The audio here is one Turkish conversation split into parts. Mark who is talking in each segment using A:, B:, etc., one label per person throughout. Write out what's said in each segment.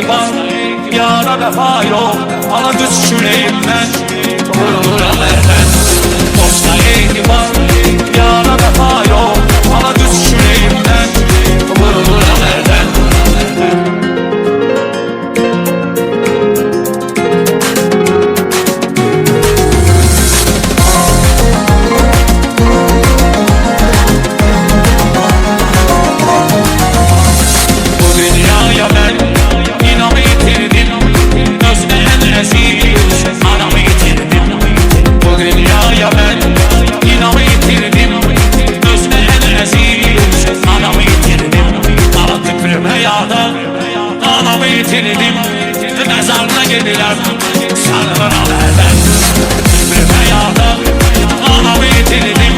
A: etibar, yara vefa yok. Ana düz yüreğimden vurulur amerden. Dosta etibar, yara vefa yok. Ana düz yüreğimden vurulur amerden. Anamı yitirdim, mezarına gidiler sarılır haberden. Ömrüme yağdı, anamı yitirdim,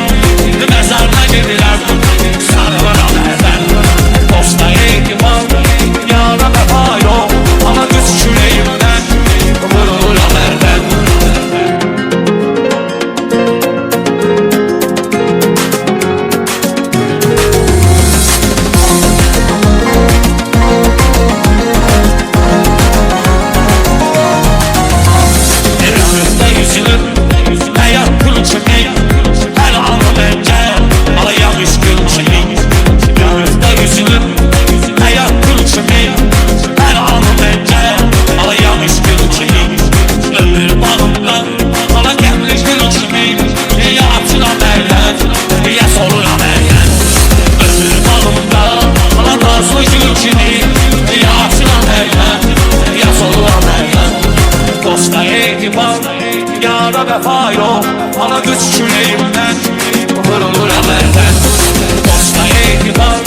A: mezarına gidiler sarılır haberden. Dosta etibar, yara vefa yok. Ana düz yüreğimden vurulur haberden. Dosta etibar, yara vefa yok. Ana düz yüreğimden vurulur haberden. Dosta etibar,